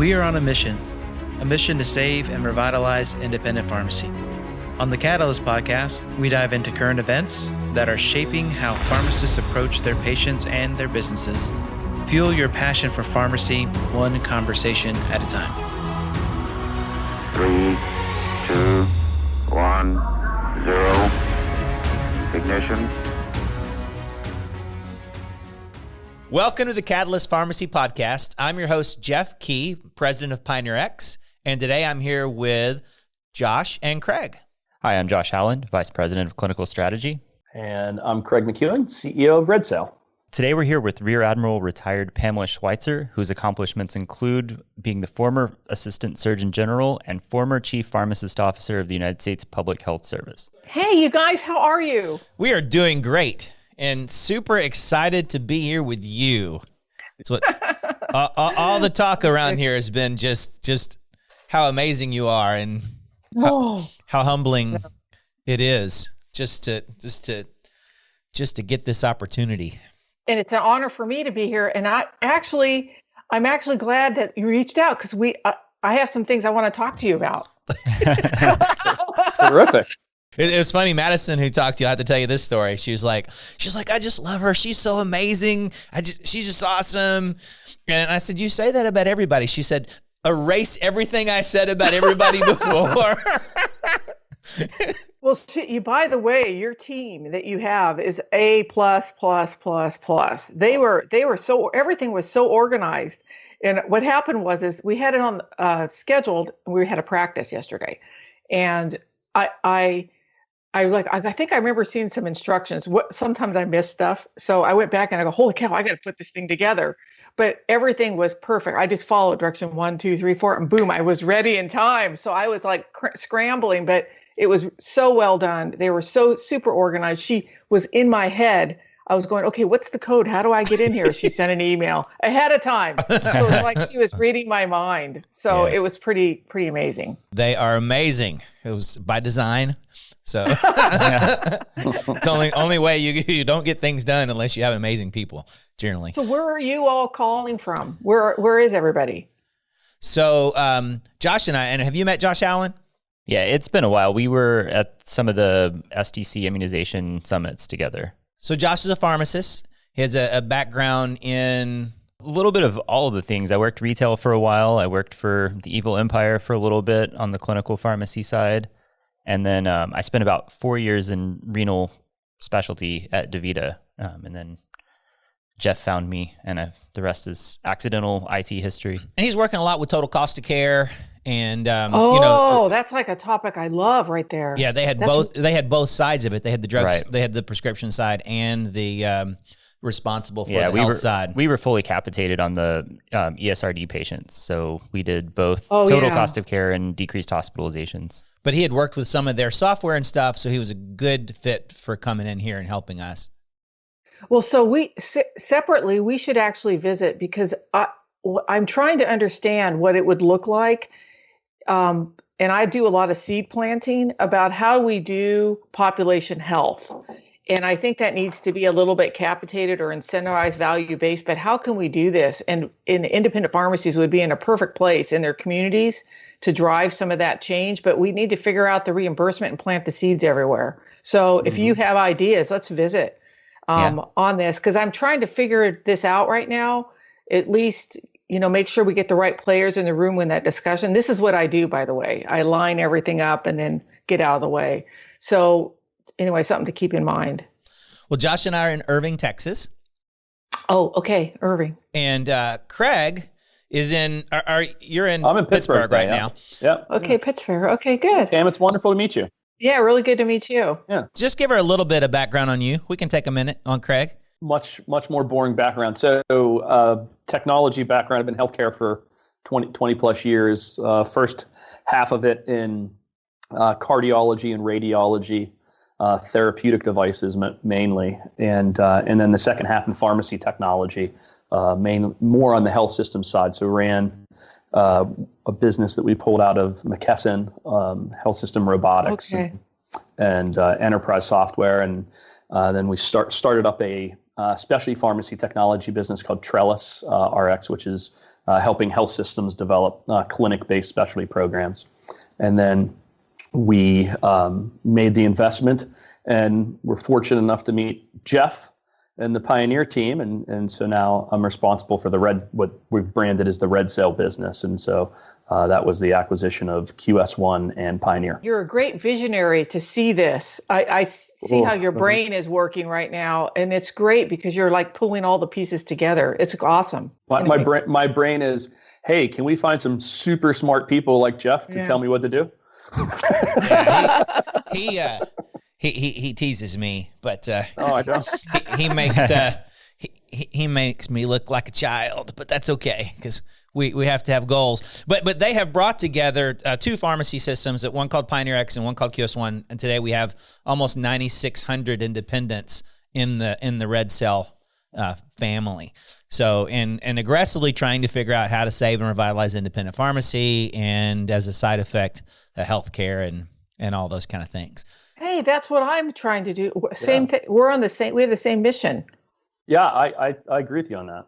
We are on a mission to save and revitalize independent pharmacy. On the Catalyst podcast, we dive into current events that are shaping how pharmacists approach their patients and their businesses. Fuel your passion for pharmacy, one conversation at a time. 3, 2, 1, 0. Ignition. Welcome to the Catalyst Pharmacy Podcast. I'm your host, Jeff Key, president of PioneerRx, and today I'm here with Josh and Kraig. Hi, I'm Josh Howland, vice president of clinical strategy. And I'm Kraig McEwen, CEO of RedSail. Today we're here with Rear Admiral retired Pamela Schweitzer, whose accomplishments include being the former Assistant Surgeon General and former Chief Pharmacist Officer of the United States Public Health Service. Hey, you guys, how are you? We are doing great and super excited to be here with you. It's what all the talk around here has been just how amazing you are and how humbling it is just to get this opportunity. And it's an honor for me to be here. And I'm actually glad that you reached out because I have some things I want to talk to you about. Terrific. It was funny. Madison, who talked to you, I had to tell you this story. She's like, I just love her. She's so amazing. She's just awesome. And I said, you say that about everybody. She said, erase everything I said about everybody before. Well, by the way, your team that you have is A++++. They were so, everything was so organized. And what happened was we had it on scheduled. We had a practice yesterday, and I think I remember seeing some instructions. Sometimes I miss stuff. So I went back and I go, holy cow, I got to put this thing together. But everything was perfect. I just followed direction 1, 2, 3, 4, and boom, I was ready in time. So I was like scrambling, but it was so well done. They were so super organized. She was in my head. I was going, okay, what's the code? How do I get in here? She sent an email ahead of time. So it was like she was reading my mind. So It was pretty amazing. They are amazing. It was by design. So it's only way you don't get things done unless you have amazing people, generally. So where are you all calling from? Where is everybody? So Josh and have you met Josh Allen? Yeah, it's been a while. We were at some of the STC immunization summits together. So Josh is a pharmacist. He has a background in a little bit of all of the things. I worked retail for a while. I worked for the Evil Empire for a little bit on the clinical pharmacy side. And then I spent about 4 years in renal specialty at DaVita. And then Jeff found me, and the rest is accidental IT history. And he's working a lot with total cost of care. And that's like a topic I love right there. Yeah, they had both sides of it. They had the drugs, right. They had the prescription side and the responsible for the health side. We were fully capitated on the ESRD patients, so we did both total cost of care and decreased hospitalizations. But he had worked with some of their software and stuff, so he was a good fit for coming in here and helping us. Well, so we separately we should actually visit because I'm trying to understand what it would look like. And I do a lot of seed planting about how we do population health. And I think that needs to be a little bit capitated or incentivized value-based, but how can we do this? And independent pharmacies would be in a perfect place in their communities to drive some of that change, but we need to figure out the reimbursement and plant the seeds everywhere. So if you have ideas, let's visit on this, because I'm trying to figure this out right now, at least make sure we get the right players in the room in that discussion. This is what I do, by the way. I line everything up and then get out of the way. So anyway, something to keep in mind. Well, Josh and I are in Irving, Texas. Oh, okay. Irving. And Kraig is you're in I'm in Pittsburgh right now. Yeah. Okay, Pittsburgh. Okay, good. Pam, it's wonderful to meet you. Yeah, really good to meet you. Yeah. Just give her a little bit of background on you. We can take a minute on Kraig. Much more boring background. So technology background. I've been in healthcare for 20 plus years. First half of it in cardiology and radiology, therapeutic devices mainly, and then the second half in pharmacy technology, more on the health system side. So ran a business that we pulled out of McEwen, health system robotics and enterprise software, and then we started up a specialty pharmacy technology business called Trellis RX, which is helping health systems develop clinic-based specialty programs. And then we made the investment, and we're fortunate enough to meet Jeff and the Pioneer team, and so now I'm responsible for what we've branded as the RedSail business, and so that was the acquisition of QS1 and Pioneer. You're a great visionary to see this. I see how your brain is working right now, and it's great because you're like pulling all the pieces together. It's awesome. My brain is, hey, can we find some super smart people like Jeff to tell me what to do? He teases me, but I don't. he makes he makes me look like a child, but that's okay because we have to have goals. But they have brought together two pharmacy systems, one called PioneerRx and one called QS1, and today we have almost 9,600 independents in the RedSail family. So and aggressively trying to figure out how to save and revitalize independent pharmacy, and as a side effect, healthcare and all those kind of things. Hey, that's what I'm trying to do. Same thing. We have the same mission. Yeah, I agree with you on that.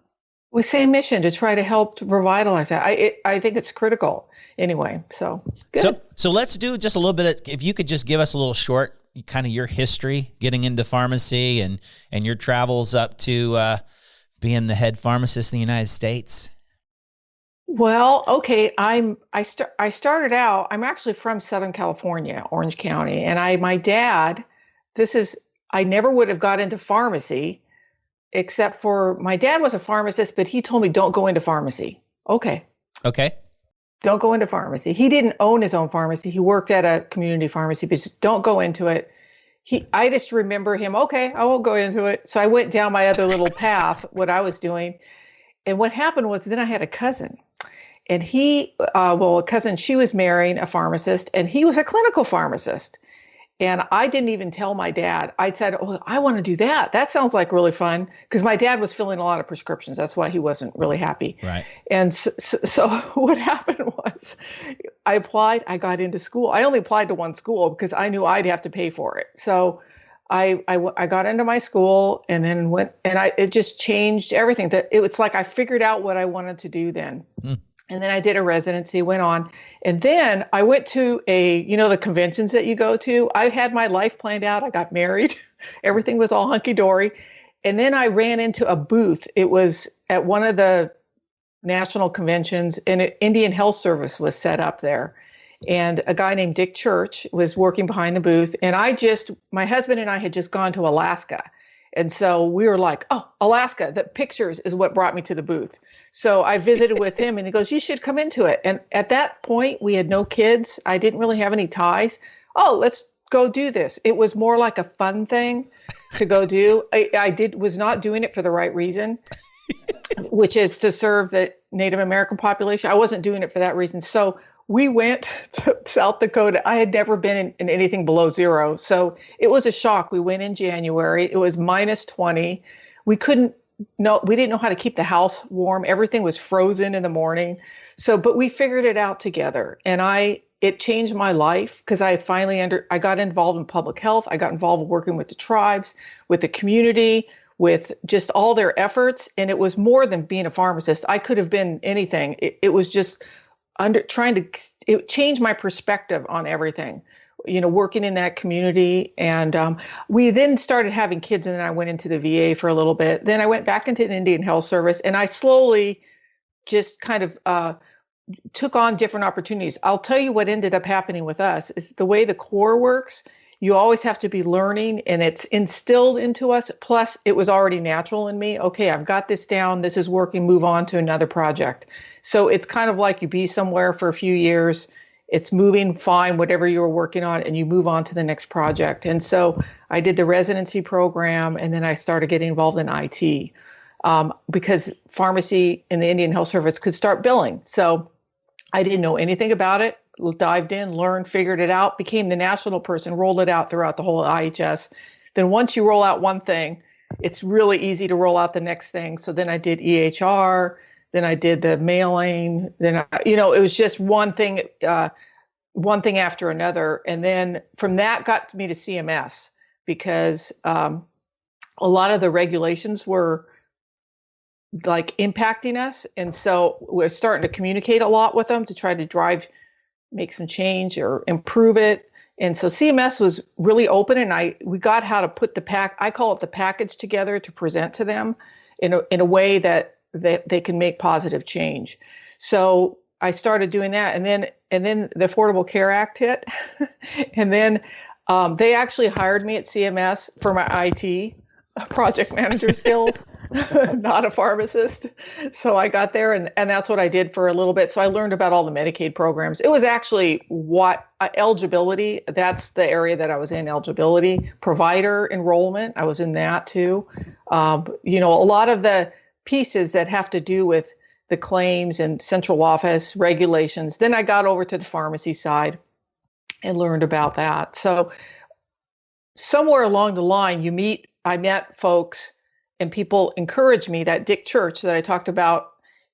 With same mission to try to help to revitalize that. I think it's critical anyway. So good. So let's do just a little bit if you could just give us a little short kind of your history getting into pharmacy and your travels up to being the head pharmacist in the United States. Well, okay. I started out. I'm actually from Southern California, Orange County, and my dad. I never would have got into pharmacy, except for my dad was a pharmacist, but he told me don't go into pharmacy. Okay. Don't go into pharmacy. He didn't own his own pharmacy. He worked at a community pharmacy, but just don't go into it. I just remember him. Okay, I won't go into it. So I went down my other little path, what I was doing. And what happened was then I had a cousin. And a cousin, she was marrying a pharmacist, and he was a clinical pharmacist. And I didn't even tell my dad. I said, oh, I want to do that. That sounds like really fun. Because my dad was filling a lot of prescriptions. That's why he wasn't really happy. Right. And so what happened was I applied. I got into school. I only applied to one school because I knew I'd have to pay for it. So I got into my school and then went, and it just changed everything. It was like I figured out what I wanted to do then. And then I did a residency, went on. And then I went to the conventions that you go to. I had my life planned out. I got married. Everything was all hunky-dory. And then I ran into a booth. It was at one of the national conventions, and an Indian Health Service was set up there. And a guy named Dick Church was working behind the booth. And my husband and I had just gone to Alaska. And so we were like, oh, Alaska, the pictures is what brought me to the booth. So I visited with him, and he goes, you should come into it. And at that point, we had no kids. I didn't really have any ties. Oh, let's go do this. It was more like a fun thing to go do. I was not doing it for the right reason, which is to serve the Native American population. I wasn't doing it for that reason. So we went to South Dakota. I had never been in anything below zero. So it was a shock. We went in January. It was minus 20. We didn't know how to keep the house warm. Everything was frozen in the morning. But we figured it out together. And it changed my life because I got involved in public health. I got involved in working with the tribes, with the community, with just all their efforts. And it was more than being a pharmacist. I could have been anything. It was just it changed my perspective on everything, working in that community. And we then started having kids, and then I went into the VA for a little bit. Then I went back into the Indian Health Service, and I slowly just kind of took on different opportunities. I'll tell you what ended up happening with us is the way the Corps works. You always have to be learning, and it's instilled into us. Plus, it was already natural in me. Okay, I've got this down. This is working. Move on to another project. So it's kind of like you be somewhere for a few years. It's moving fine, whatever you were working on, and you move on to the next project. And so I did the residency program, and then I started getting involved in IT because pharmacy in the Indian Health Service could start billing. So I didn't know anything about it. Dived in, learned, figured it out, became the national person, rolled it out throughout the whole IHS. Then once you roll out one thing, it's really easy to roll out the next thing. So then I did EHR, then I did the mailing, then it was just one thing after another. And then from that got me to CMS because a lot of the regulations were like impacting us. And so we're starting to communicate a lot with them to try to make some change or improve it. And so CMS was really open, and we got how to put I call it the package together to present to them in a way that they can make positive change. So I started doing that, and then the Affordable Care Act hit, and then they actually hired me at CMS for my IT project manager skills, not a pharmacist. So I got there, and that's what I did for a little bit. So I learned about all the Medicaid programs. It was actually eligibility. That's the area that I was in, eligibility, provider enrollment. I was in that too. A lot of the pieces that have to do with the claims and central office regulations. Then I got over to the pharmacy side and learned about that. So somewhere along the line, I met folks and people encouraged me. That Dick Church that I talked about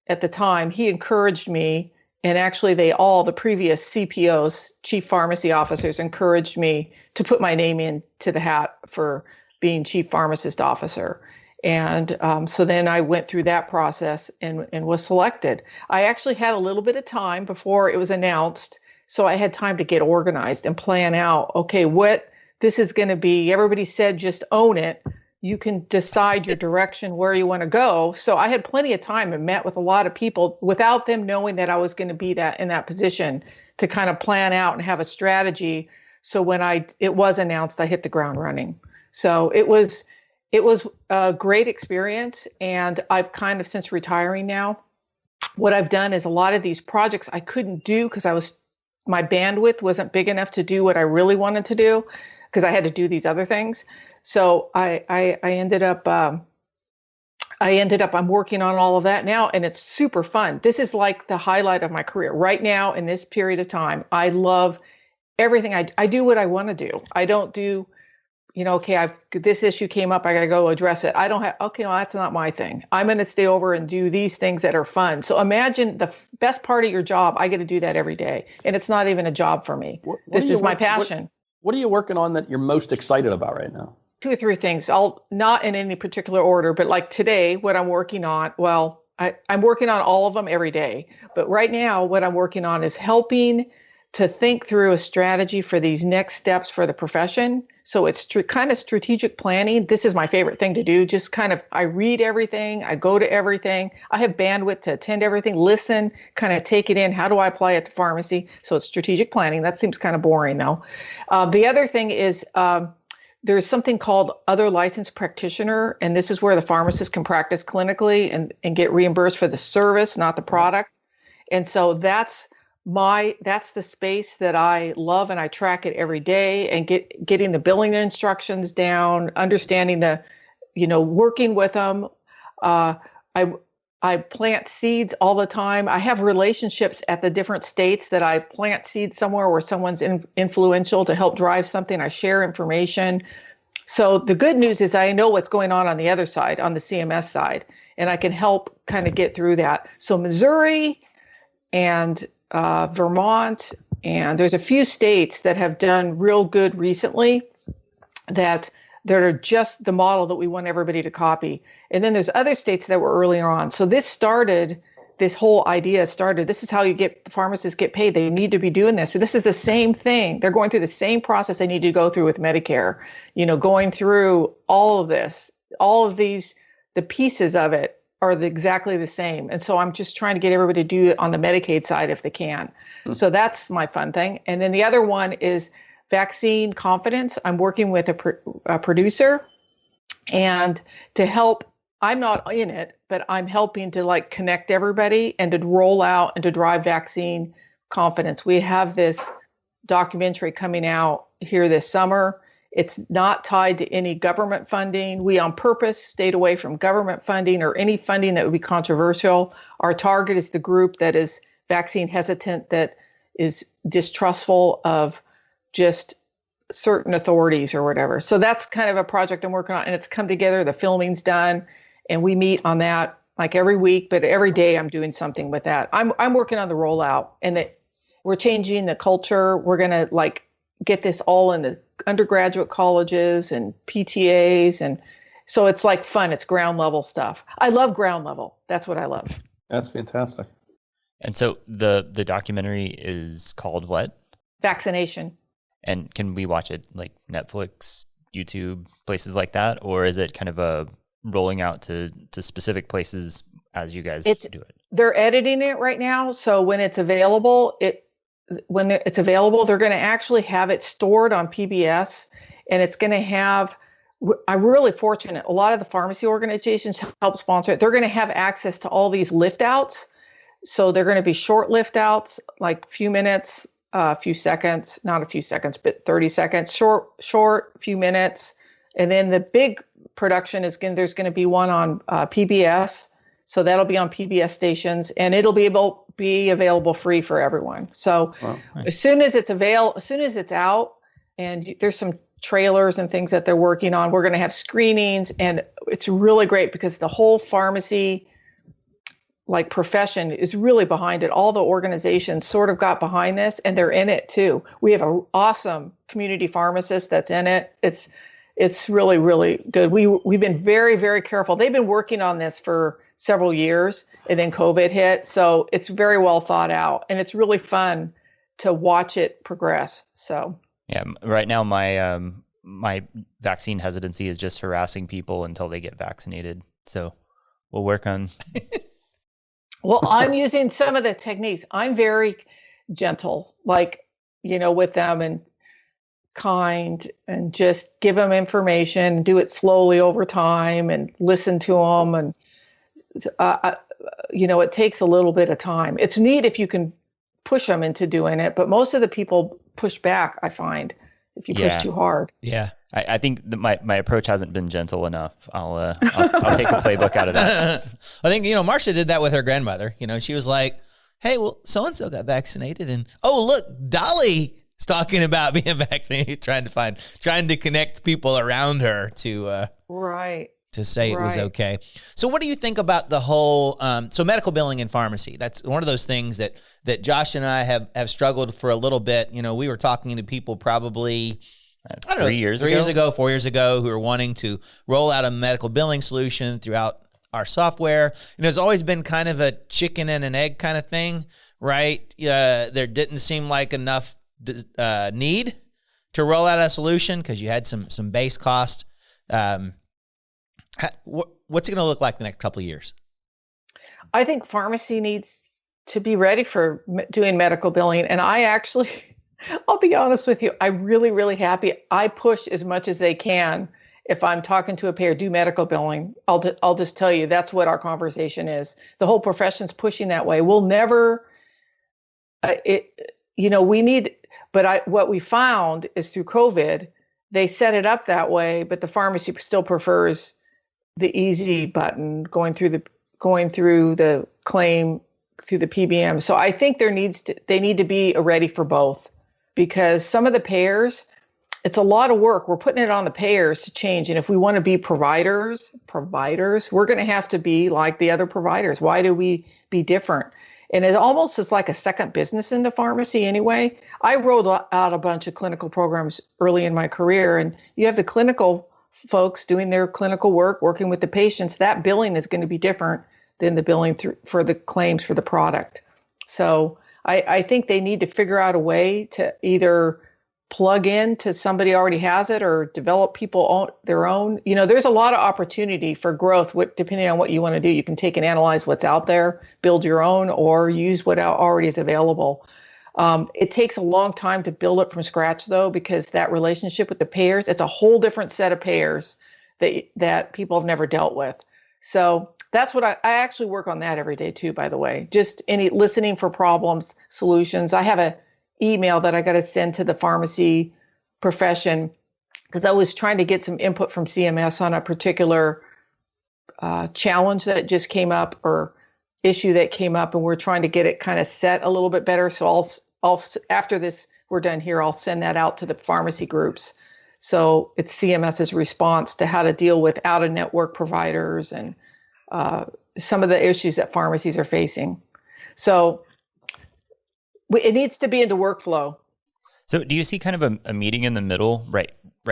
at the time, he encouraged me. And actually the previous CPOs, Chief Pharmacy Officers, encouraged me to put my name into the hat for being Chief Pharmacist Officer. And so then I went through that process and was selected. I actually had a little bit of time before it was announced. So I had time to get organized and plan out, okay, what this is going to be. Everybody said, just own it. You can decide your direction, where you want to go. So I had plenty of time and met with a lot of people without them knowing that I was going to be in that position to kind of plan out and have a strategy. So when it was announced, I hit the ground running. So it was a great experience. And I've kind of, since retiring now, what I've done is a lot of these projects I couldn't do because my bandwidth wasn't big enough to do what I really wanted to do, because I had to do these other things. So I ended up I'm working on all of that now, and it's super fun. This is like the highlight of my career right now in this period of time. I love everything. I do what I want to do. I don't do, okay, this issue came up, I got to go address it. I don't have, okay, well, that's not my thing. I'm going to stay over and do these things that are fun. So imagine the best part of your job. I get to do that every day, and it's not even a job for me. This is my passion. What are you working on that you're most excited about right now? 2 or 3 things. I'll not in any particular order, but like today, what I'm working on, well, I'm working on all of them every day. But right now, what I'm working on is helping to think through a strategy for these next steps for the profession. So it's kind of strategic planning. This is my favorite thing to do. Just kind of, I read everything. I go to everything. I have bandwidth to attend everything, listen, kind of take it in. How do I apply it to pharmacy? So it's strategic planning. That seems kind of boring though. The other thing is, there's something called other licensed practitioner, and this is where the pharmacist can practice clinically and get reimbursed for the service, not the product. And so that's the space that I love, and I track it every day and getting the billing instructions down, understanding working with them. I plant seeds all the time. I have relationships at the different states that I plant seeds somewhere where someone's influential to help drive something. I share information. So the good news is I know what's going on the other side, on the CMS side, and I can help kind of get through that. So Missouri and Vermont, and there's a few states that have done real good recently that are just the model that we want everybody to copy. And then there's other states that were earlier on. So this whole idea started, this is how pharmacists get paid. They need to be doing this. So this is the same thing. They're going through the same process they need to go through with Medicare, going through all of this, all of these, the pieces of it are exactly the same. And so I'm just trying to get everybody to do it on the Medicaid side if they can. Mm-hmm. So that's my fun thing. And then the other one is vaccine confidence. I'm working with a producer, and to help, I'm not in it, but I'm helping to connect everybody and to roll out and to drive vaccine confidence. We have this documentary coming out here this summer. It's not tied to any government funding. We on purpose stayed away from government funding or any funding that would be controversial. Our target is the group that is vaccine hesitant, that is distrustful of just certain authorities or whatever. So that's kind of a project I'm working on, and it's come together. The filming's done, and we meet on that every week, but every day I'm doing something with that. I'm working on the rollout, and we're changing the culture. We're going to get this all in the undergraduate colleges and PTAs, and So it's like fun. It's ground level stuff. I love ground level. That's what I love. That's fantastic. And so the documentary is called what? Vaccination. And can we watch it like Netflix, YouTube, places like that? Or is it kind of a rolling out to specific places as you guys do it? They're editing it right now. So when it's available, they're going to actually have it stored on PBS, and it's going to have, I'm really fortunate. A lot of the pharmacy organizations help sponsor it. They're going to have access to all these lift outs. So they're going to be short lift outs, like a few minutes, a few seconds, not a few seconds, but 30 seconds, short, few minutes. And then the big production there's going to be one on PBS. So that'll be on PBS stations, and it'll be available free for everyone. So nice. as soon as it's out, and there's some trailers and things that they're working on, we're going to have screenings, and it's really great because the whole pharmacy profession is really behind it. All the organizations sort of got behind this, and they're in it too. We have an awesome community pharmacist that's in it. It's really, really good. We've been very, very careful. They've been working on this for several years, and then COVID hit. So it's very well thought out, and it's really fun to watch it progress. So yeah, right now my vaccine hesitancy is just harassing people until they get vaccinated. So we'll work on. Well, I'm using some of the techniques. I'm very gentle, with them, and kind, and just give them information, do it slowly over time, and listen to them. And it takes a little bit of time. It's neat if you can push them into doing it, but most of the people push back, I find, if you push too hard. Yeah. I think that my approach hasn't been gentle enough. I'll take a playbook out of that. I think, Marcia did that with her grandmother. She was like, hey, well, so-and-so got vaccinated, and oh, look, Dolly's talking about being vaccinated, trying to connect people around her to right. to say it was okay. So what do you think about the whole, so medical billing and pharmacy? That's one of those things that Josh and I have struggled for a little bit. We were talking to people probably, 3 years ago? 3 years ago, 4 years ago, who are wanting to roll out a medical billing solution throughout our software. It's always been kind of a chicken and an egg kind of thing, right? There didn't seem like enough need to roll out a solution because you had some base cost. What's it going to look like the next couple of years? I think pharmacy needs to be ready for doing medical billing. And I'll be honest with you, I'm really, really happy. I push as much as they can. If I'm talking to a payer, do medical billing. I'll just tell you, that's what our conversation is. The whole profession's pushing that way. We'll never, what we found is through COVID, they set it up that way, but the pharmacy still prefers the easy button going through the claim through the PBM. So I think they need to be ready for both, because some of the payers, it's a lot of work. We're putting it on the payers to change. And if we want to be providers, we're going to have to be like the other providers. Why do we be different? And it almost is like a second business in the pharmacy anyway. I rolled out a bunch of clinical programs early in my career, and you have the clinical folks doing their clinical work, working with the patients. That billing is going to be different than the billing for the claims for the product. So I think they need to figure out a way to either plug in to somebody already has it or develop their own. There's a lot of opportunity for growth depending on what you want to do. You can take and analyze what's out there, build your own, or use what already is available. It takes a long time to build it from scratch, though, because that relationship with the payers, it's a whole different set of payers that people have never dealt with. So that's what I actually work on that every day, too, by the way. Just listening for problems, solutions. I have an email that I got to send to the pharmacy profession because I was trying to get some input from CMS on a particular challenge that just came up or issue that came up, and we're trying to get it kind of set a little bit better. So I'll after this we're done here, I'll send that out to the pharmacy groups. So it's CMS's response to how to deal with out-of-network providers and some of the issues that pharmacies are facing. So it needs to be into workflow. So do you see kind of a meeting in the middle? Right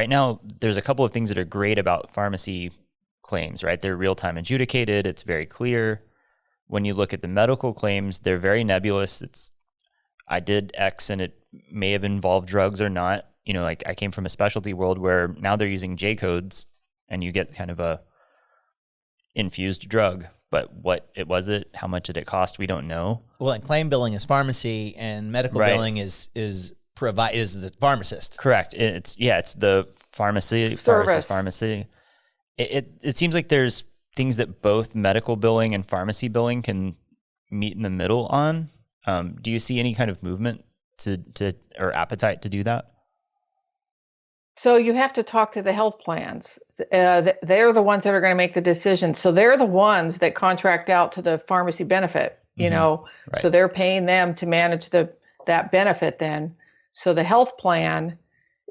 now, there's a couple of things that are great about pharmacy claims, right? They're real-time adjudicated. It's very clear. When you look at the medical claims, they're very nebulous. It's, I did X and it may have involved drugs or not. You know, like I came from a specialty world where now they're using J codes and you get kind of a infused drug, but what it was, how much did it cost? We don't know. Well, and claim billing is pharmacy, and medical Right. billing is the pharmacist. Correct. It's the pharmacy, pharmacist, pharmacy. It seems like there's things that both medical billing and pharmacy billing can meet in the middle on. Do you see any kind of movement to or appetite to do that? So you have to talk to the health plans. They're the ones that are going to make the decision. So they're the ones that contract out to the pharmacy benefit, you know, Right. so they're paying them to manage that benefit then. So the health plan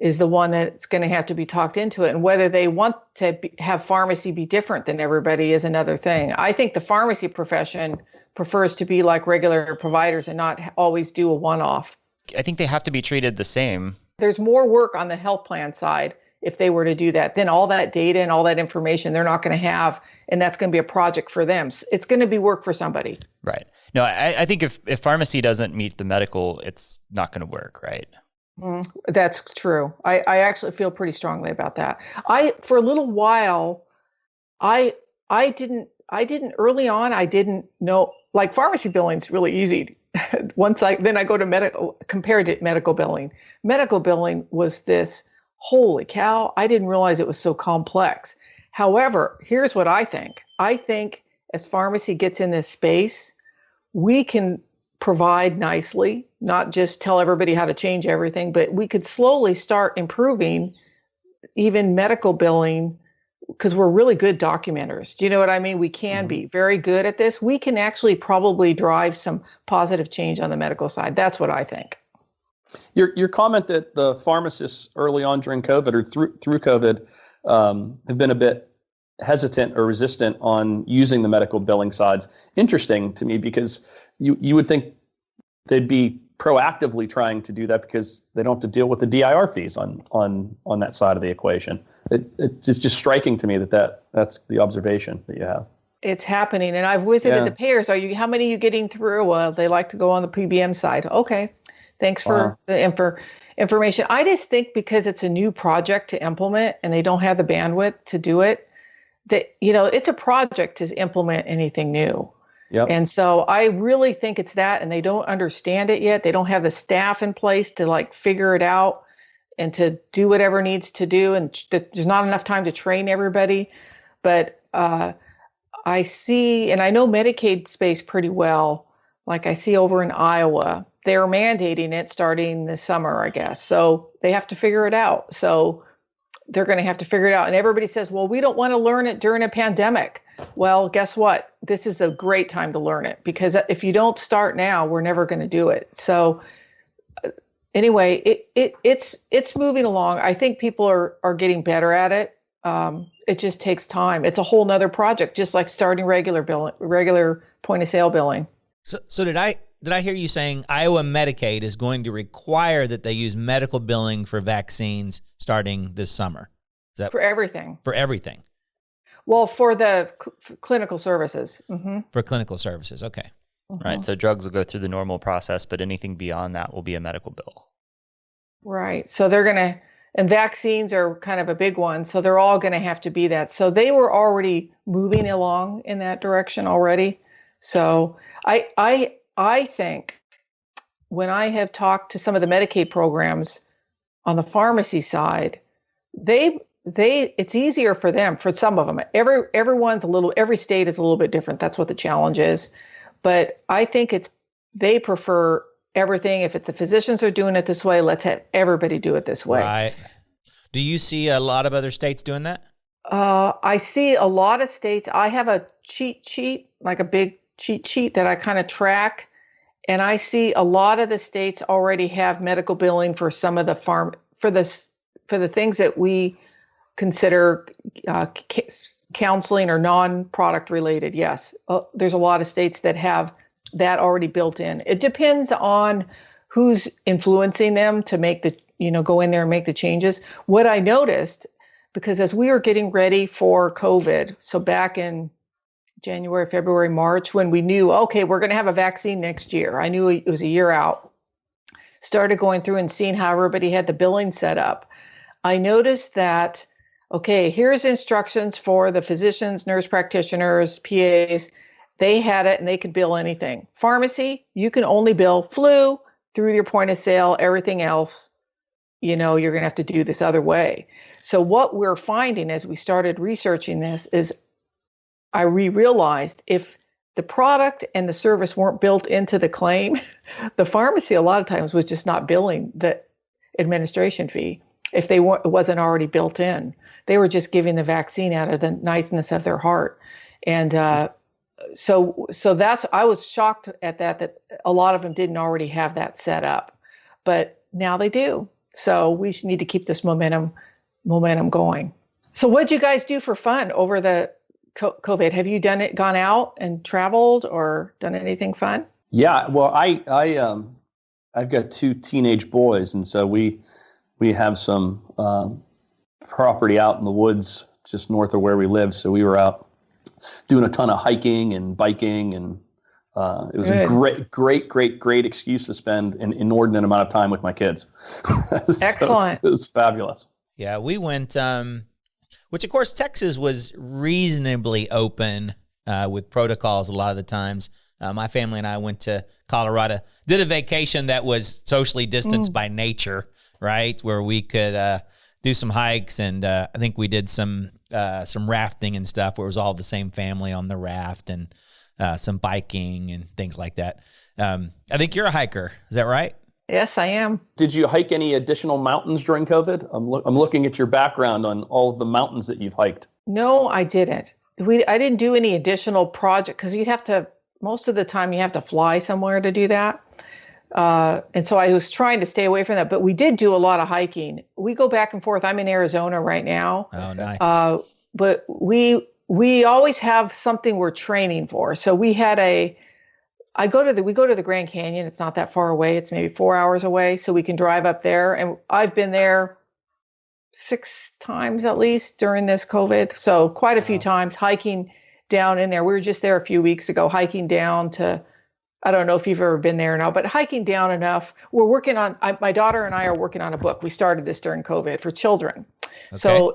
is the one that's going to have to be talked into it. And whether they want to have pharmacy be different than everybody is another thing. I think the pharmacy profession prefers to be like regular providers and not always do a one-off. I think they have to be treated the same. There's more work on the health plan side if they were to do that. Then all that data and all that information they're not going to have, and that's going to be a project for them. It's going to be work for somebody. Right. No, I think if pharmacy doesn't meet the medical, it's not going to work, right? That's true. I actually feel pretty strongly about that. For a little while, I didn't early on, I didn't know, like pharmacy billing is really easy. Then I go to compared to medical billing. Medical billing was this, holy cow, I didn't realize it was so complex. However, here's what I think. I think as pharmacy gets in this space, we can provide nicely, not just tell everybody how to change everything, but we could slowly start improving even medical billing because we're really good documenters. Do you know what I mean? We can be very good at this. We can actually probably drive some positive change on the medical side. That's what I think. Your comment that the pharmacists early on during COVID or through COVID have been a bit hesitant or resistant on using the medical billing sides. Interesting to me because you would think they'd be proactively trying to do that because they don't have to deal with the DIR fees on that side of the equation. It's just striking to me that's the observation that you have. It's happening, and I've visited the payers. How many are you getting through? They like to go on the PBM side. Okay, thanks for the information. I just think because it's a new project to implement and they don't have the bandwidth to do it, that it's a project to implement anything new. Yep. And so I really think it's that, and they don't understand it yet. They don't have the staff in place to figure it out and to do whatever needs to do. And there's not enough time to train everybody. But I see, and I know Medicaid space pretty well. Like I see over in Iowa, they're mandating it starting this summer, I guess. So they have to figure it out. So they're going to have to figure it out. And everybody says, well, we don't want to learn it during a pandemic. Well, guess what? This is a great time to learn it because if you don't start now, we're never going to do it. So anyway, it's moving along. I think people are getting better at it. It just takes time. It's a whole nother project, just like starting regular point of sale billing. So did I hear you saying Iowa Medicaid is going to require that they use medical billing for vaccines starting this summer? Is that for everything? For everything. Well, for the clinical services. Mm-hmm. For clinical services, okay. Mm-hmm. Right. So drugs will go through the normal process, but anything beyond that will be a medical bill. Right. So they're going to, and vaccines are kind of a big one. So they're all going to have to be that. So they were already moving along in that direction already. So I think when I have talked to some of the Medicaid programs on the pharmacy side, it's easier for them, for some of them. Every state is a little bit different. That's what the challenge is. But I think they prefer everything. If it's the physicians are doing it this way, let's have everybody do it this way. Right. Do you see a lot of other states doing that? I see a lot of states. I have a cheat sheet, like a big cheat sheet that I kind of track. And I see a lot of the states already have medical billing for some of the for the things that we consider counseling or non-product related. Yes, there's a lot of states that have that already built in. It depends on who's influencing them to make go in there and make the changes. What I noticed, because as we were getting ready for COVID, so back in January, February, March, when we knew, okay, we're going to have a vaccine next year. I knew it was a year out. Started going through and seeing how everybody had the billing set up. I noticed that, okay, here's instructions for the physicians, nurse practitioners, PAs. They had it and they could bill anything. Pharmacy, you can only bill flu through your point of sale. Everything else, you're going to have to do this other way. So what we're finding as we started researching this is I realized if the product and the service weren't built into the claim, the pharmacy a lot of times was just not billing the administration fee if it wasn't already built in. They were just giving the vaccine out of the niceness of their heart. And so I was shocked at that a lot of them didn't already have that set up, but now they do. So we need to keep this momentum going. So what'd you guys do for fun over the COVID? Have you gone out and traveled or done anything fun? Yeah, well, I've got 2 teenage boys, and so we have some property out in the woods just north of where we live. So we were out doing a ton of hiking and biking, and it was a great excuse to spend an inordinate amount of time with my kids. Excellent. So it was fabulous. Yeah, we went. Which, of course, Texas was reasonably open with protocols a lot of the times. My family and I went to Colorado, did a vacation that was socially distanced by nature, right, where we could do some hikes, and I think we did some rafting and stuff where it was all the same family on the raft, and some biking and things like that. I think you're a hiker. Is that right? Yes, I am. Did you hike any additional mountains during COVID? I'm looking at your background on all of the mountains that you've hiked. No, I didn't. I didn't do any additional project because most of the time you have to fly somewhere to do that. And so I was trying to stay away from that, but we did do a lot of hiking. We go back and forth. I'm in Arizona right now. Oh, nice. But we always have something we're training for. So we go to the Grand Canyon. It's not that far away. It's maybe 4 hours away. So we can drive up there. And I've been there 6 times at least during this COVID. So quite a few times hiking down in there. We were just there a few weeks ago, hiking down to, I don't know if you've ever been there or not, but hiking down enough. We're working on, my daughter and I are working on a book. We started this during COVID for children. Okay. So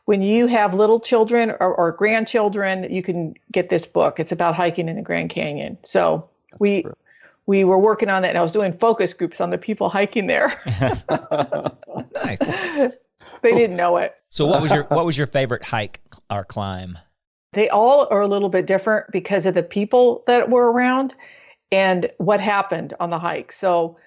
when you have little children or grandchildren, you can get this book. It's about hiking in the Grand Canyon. So we were working on it, and I was doing focus groups on the people hiking there. Nice. They didn't know it. So what was your favorite hike or climb? They all are a little bit different because of the people that were around and what happened on the hike. So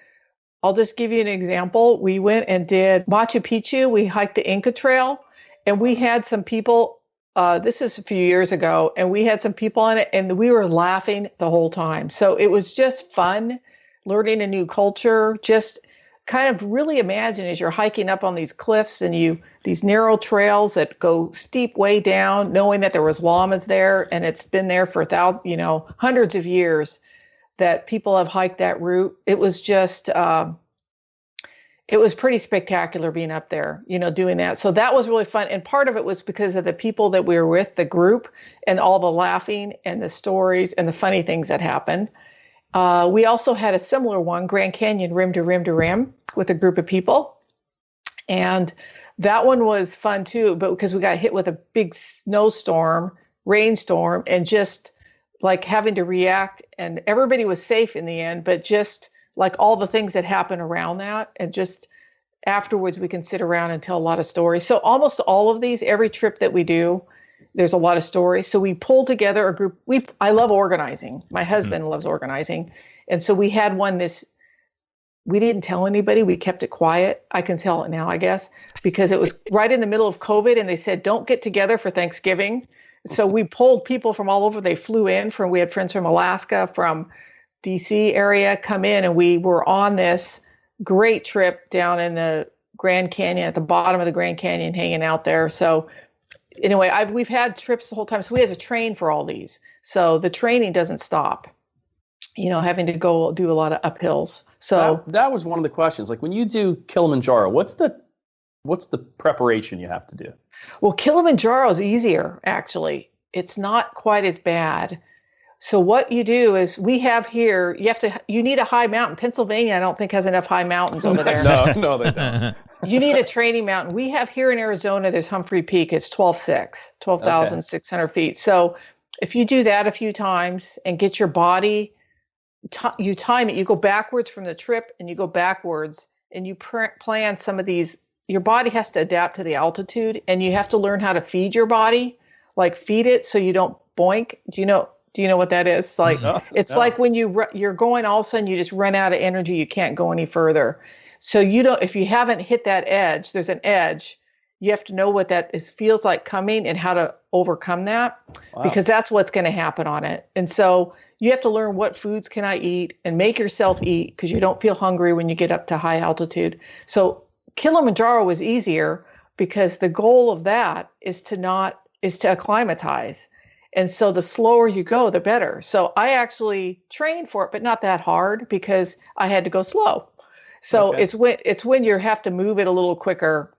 I'll just give you an example. We went and did Machu Picchu. We hiked the Inca Trail. And we had some people, this is a few years ago, and we had some people on it, and we were laughing the whole time. So it was just fun, learning a new culture, just kind of really imagine as you're hiking up on these cliffs and these narrow trails that go steep way down, knowing that there was llamas there, and it's been there for hundreds of years that people have hiked that route. It was just... it was pretty spectacular being up there, doing that. So that was really fun. And part of it was because of the people that we were with, the group, and all the laughing and the stories and the funny things that happened. We also had a similar one, Grand Canyon, rim to rim to rim, with a group of people. And that one was fun too, but because we got hit with a big snowstorm, rainstorm, and just like having to react, and everybody was safe in the end, but just like all the things that happen around that, and just afterwards we can sit around and tell a lot of stories. So almost all of these, every trip that we do, there's a lot of stories. So we pull together a group. I love organizing. My husband loves organizing. And so we had one we didn't tell anybody. We kept it quiet. I can tell it now, I guess, because it was right in the middle of COVID, and they said, don't get together for Thanksgiving. So we pulled people from all over. They flew in we had friends from Alaska, from DC area come in, and we were on this great trip down in the Grand Canyon, at the bottom of the Grand Canyon, hanging out there. So anyway, we've had trips the whole time. So we had to train for all these. So the training doesn't stop, having to go do a lot of uphills. So that was one of the questions. Like when you do Kilimanjaro, what's the what's the preparation you have to do? Well, Kilimanjaro is easier, actually. It's not quite as bad. So what you do is we have here, you need a high mountain. Pennsylvania, I don't think has enough high mountains over there. No, they don't. You need a training mountain. We have here in Arizona, there's Humphrey Peak. It's 12,600 feet. So if you do that a few times and get your body, you time it, you go backwards from the trip and you go backwards and you plan some of these. Your body has to adapt to the altitude, and you have to learn how to feed your body, like feed it so you don't boink. Do you know what that is? Like like when you're going, all of a sudden you just run out of energy. You can't go any further. So if you haven't hit that edge, there's an edge. You have to know what that feels like coming and how to overcome that, because that's what's going to happen on it. And so you have to learn what foods can I eat and make yourself eat, because you don't feel hungry when you get up to high altitude. So Kilimanjaro was easier because the goal of that is to acclimatize. And so the slower you go, the better. So I actually trained for it, but not that hard, because I had to go slow. So it's when you have to move it a little quicker.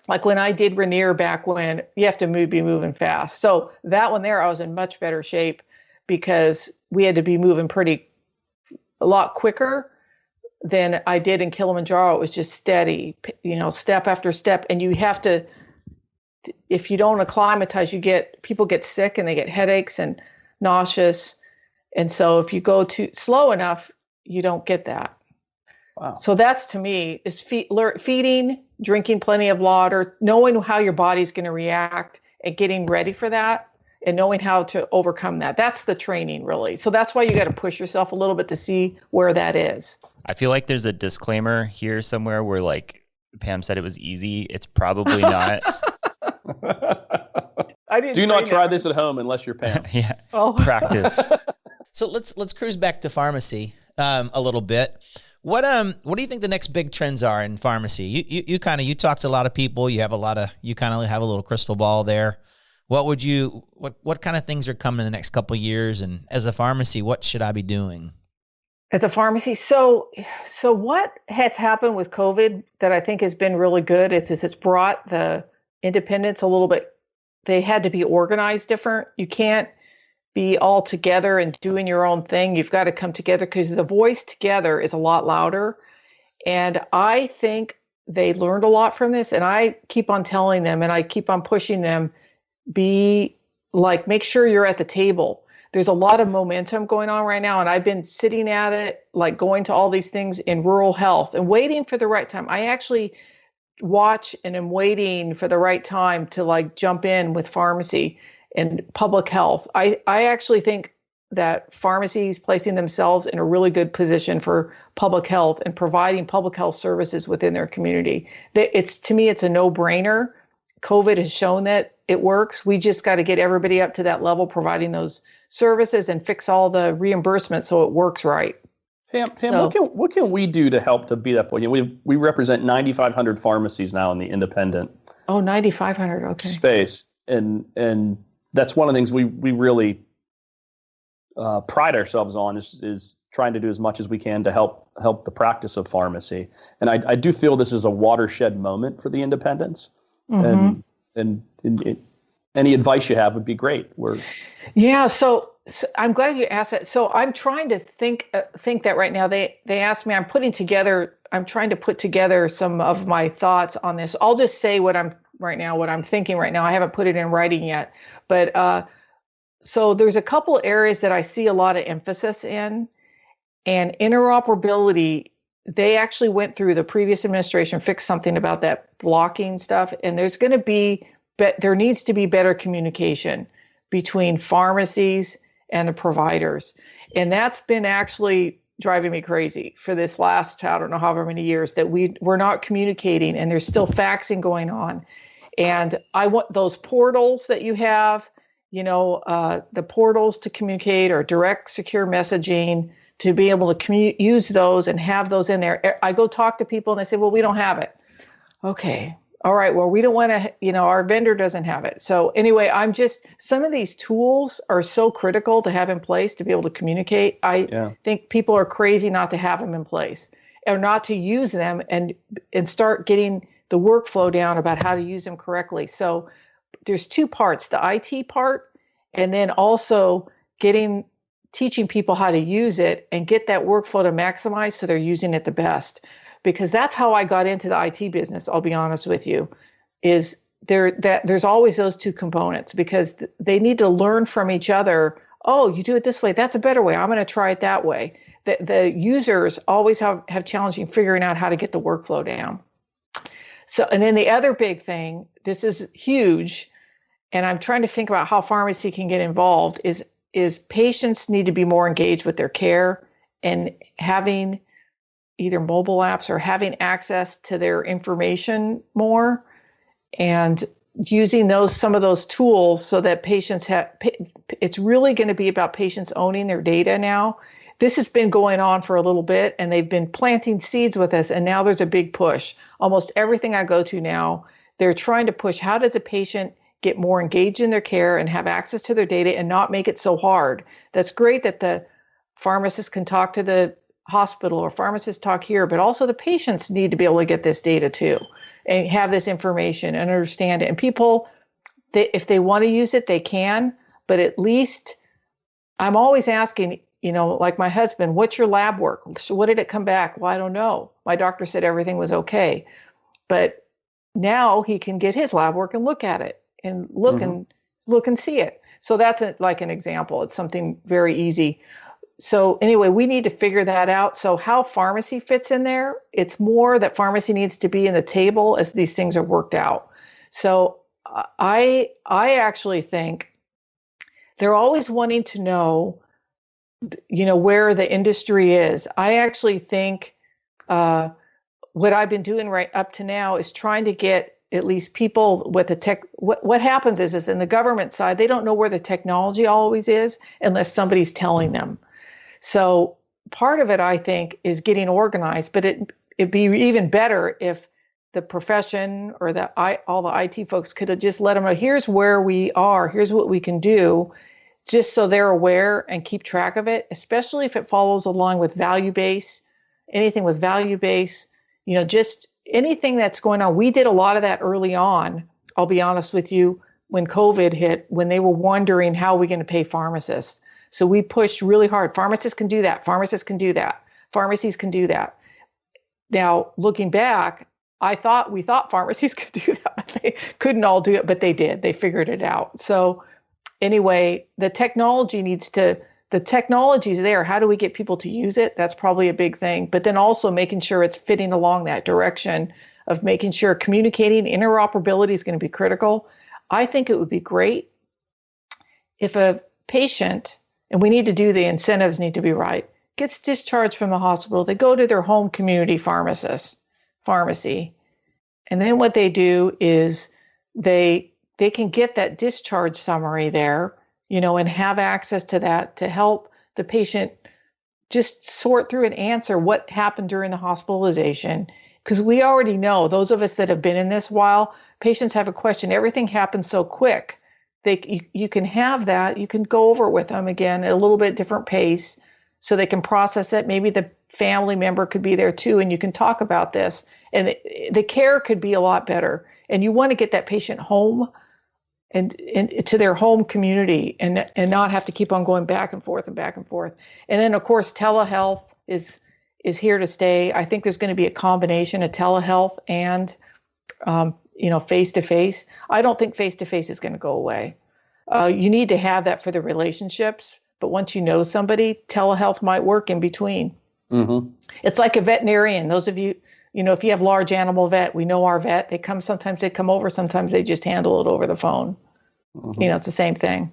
Like when I did Rainier back when, you have to be moving fast. So that one there, I was in much better shape because we had to be moving a lot quicker than I did in Kilimanjaro. It was just steady, step after step. And you have to, if you don't acclimatize, people get sick and they get headaches and nauseous. And so if you go too slow enough, you don't get that. Wow. So that's, to me, is feeding, drinking plenty of water, knowing how your body's going to react and getting ready for that, and knowing how to overcome that. That's the training, really. So that's why you got to push yourself a little bit to see where that is. I feel like there's a disclaimer here somewhere where, like, Pam said it was easy. It's probably not. Do not try this at home unless you're Pam. Yeah. Practice. So let's cruise back to pharmacy a little bit. What do you think the next big trends are in pharmacy? You talk to a lot of people. You kind of have a little crystal ball there. What kind of things are coming in the next couple of years? And as a pharmacy, what should I be doing? As a pharmacy, so what has happened with COVID that I think has been really good is it's brought the independents a little bit. They had to be organized different. You can't be all together and doing your own thing. You've got to come together, because the voice together is a lot louder. And I think they learned a lot from this. And I keep on telling them, and I keep on pushing them, make sure you're at the table. There's a lot of momentum going on right now. And I've been sitting at it, like going to all these things in rural health and waiting for the right time. I actually watch and am waiting for the right time to jump in with pharmacy and public health. I actually think that pharmacies placing themselves in a really good position for public health and providing public health services within their community. To me, it's a no-brainer. COVID has shown that it works. We just got to get everybody up to that level, providing those services, and fix all the reimbursement so it works right. Pam, what can we do to help to be that point? We represent 9,500 pharmacies now in the independent 9,500, okay. space, and that's one of the things we really pride ourselves on is trying to do as much as we can to help the practice of pharmacy. And I do feel this is a watershed moment for the independents. Mm-hmm. And any advice you have would be great. So I'm glad you asked that. So I'm trying to think that right now. They asked me, I'm trying to put together some of my thoughts on this. I'll just say what I'm thinking right now. I haven't put it in writing yet, but so there's a couple areas that I see a lot of emphasis in, and interoperability. They actually went through, the previous administration fixed something about that blocking stuff, and there needs to be better communication between pharmacies and the providers. And that's been actually driving me crazy for this last, I don't know, however many years, that we're not communicating, and there's still faxing going on. And I want those portals that you have, the portals to communicate, or direct secure messaging, to be able to use those and have those in there. I go talk to people and they say, well, we don't have it. Okay. All right. Well, we don't want to, our vendor doesn't have it. So anyway, some of these tools are so critical to have in place to be able to communicate. I think people are crazy not to have them in place, or not to use them and start getting the workflow down about how to use them correctly. So there's two parts, the IT part, and then also teaching people how to use it and get that workflow to maximize so they're using it the best. Because that's how I got into the IT business, I'll be honest with you, is there's always those two components, because they need to learn from each other. Oh, you do it this way, that's a better way, I'm going to try it that way. The users always have challenging figuring out how to get the workflow down. So, and then the other big thing, this is huge, and I'm trying to think about how pharmacy can get involved, is patients need to be more engaged with their care, and having either mobile apps or having access to their information more, and using some of those tools so that patients it's really going to be about patients owning their data now. This has been going on for a little bit, and they've been planting seeds with us, and now there's a big push. Almost everything I go to now, they're trying to push, how does the patient get more engaged in their care and have access to their data and not make it so hard? That's great that the pharmacist can talk to the hospital, or pharmacists talk here, but also the patients need to be able to get this data too and have this information and understand it. And people, if they want to use it, they can, but at least I'm always asking, like my husband, what's your lab work? So what did it come back? Well, I don't know. My doctor said everything was okay. But now he can get his lab work and look at it and look and see it. So that's like an example. It's something very easy. So anyway, we need to figure that out. So how pharmacy fits in there, it's more that pharmacy needs to be in the table as these things are worked out. So I actually think they're always wanting to know, where the industry is. I actually think what I've been doing right up to now is trying to get at least people with the tech. What happens is in the government side, they don't know where the technology always is unless somebody's telling them. So part of it, I think, is getting organized, but it'd be even better if the profession or all the IT folks could have just let them know, here's where we are, here's what we can do, just so they're aware and keep track of it, especially if it follows along with value-based, anything with value-based, just anything that's going on. We did a lot of that early on, I'll be honest with you, when COVID hit, when they were wondering how are we going to pay pharmacists. So we pushed really hard. Pharmacists can do that. Pharmacists can do that. Pharmacies can do that. Now, looking back, we thought pharmacies could do that, but they couldn't all do it, but they did. They figured it out. So anyway, the technology's there. How do we get people to use it? That's probably a big thing. But then also making sure it's fitting along that direction of making sure communicating, interoperability is going to be critical. I think it would be great if a patient, and we need to do, the incentives need to be right, gets discharged from the hospital, they go to their home community pharmacy. And then what they do is they can get that discharge summary there, and have access to that to help the patient just sort through and answer what happened during the hospitalization. Because we already know, those of us that have been in this while, patients have a question. Everything happens so quick. You can have that. You can go over it with them again at a little bit different pace so they can process it. Maybe the family member could be there too, and you can talk about this. And the care could be a lot better. And you want to get that patient home and to their home community and not have to keep on going back and forth and back and forth. And then, of course, telehealth is here to stay. I think there's going to be a combination of telehealth and face-to-face. I don't think face-to-face is going to go away. You need to have that for the relationships, but once you know somebody, telehealth might work in between. Mm-hmm. It's like a veterinarian. Those of you, if you have large animal vet, we know our vet, sometimes they come over, sometimes they just handle it over the phone. Mm-hmm. It's the same thing.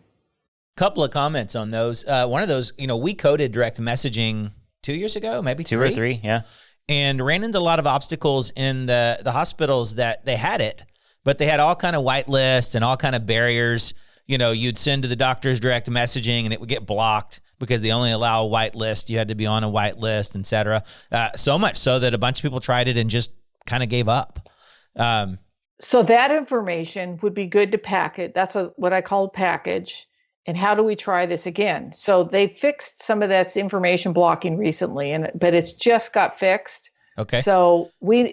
Couple of comments on those. One of those, we coded direct messaging 2 years ago, maybe two or three, yeah. And ran into a lot of obstacles in the hospitals that they had it, but they had all kind of whitelists and all kind of barriers. You'd send to the doctors direct messaging and it would get blocked because they only allow a whitelist. You had to be on a whitelist, et cetera. So much so that a bunch of people tried it and just kind of gave up. So that information would be good to package. That's what I call a package. And how do we try this again? So they fixed some of that information blocking recently, but it's just got fixed. Okay. So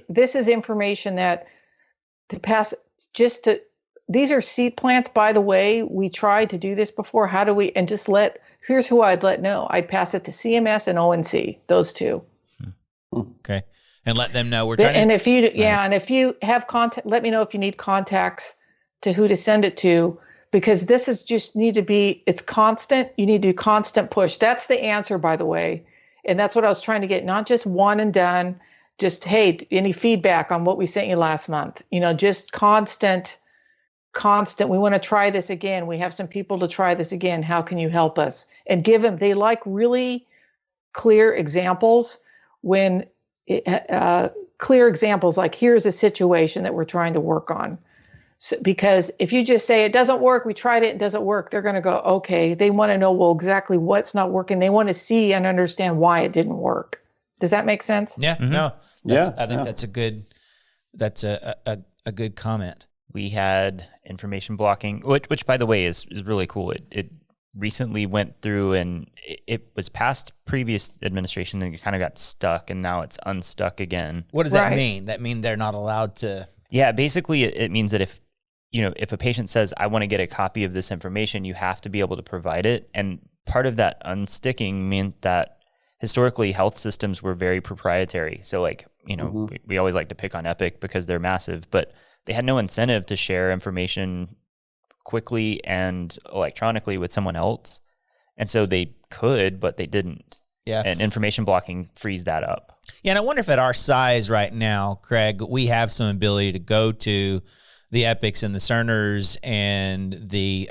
this is information that to pass these are seed plants, by the way. We tried to do this before. How do we, and just here's who I'd let know. I'd pass it to CMS and ONC, those two. Okay. And let them know we're trying and to. if you, and if you have contact, let me know if you need contacts to who to send it to, because this is just need to be, it's constant. You need to do constant push. That's the answer, by the way. And that's what I was trying to get, not just one and done, just, hey, any feedback on what we sent you last month, just constant. We want to try this again. We have some people to try this again. How can you help us? And give them, they like really clear examples clear examples, like here's a situation that we're trying to work on. So, because if you just say it doesn't work, we tried it, it doesn't work, they're going to go, okay. They want to know, well, exactly what's not working. They want to see and understand why it didn't work. Does that make sense? Yeah. Mm-hmm. No. I think that's a good. That's a good comment. We had information blocking, which by the way is really cool. It recently went through and it was past previous administration and it kind of got stuck, and now it's unstuck again. What does that mean? That mean they're not allowed to? Yeah, basically it means that if a patient says, I want to get a copy of this information, you have to be able to provide it. And part of that unsticking meant that historically health systems were very proprietary. So we always like to pick on Epic because they're massive, but they had no incentive to share information quickly and electronically with someone else. And so they could, but they didn't. Yeah. And information blocking frees that up. Yeah, and I wonder if at our size right now, Kraig, we have some ability to go to the Epics and the Cerners and the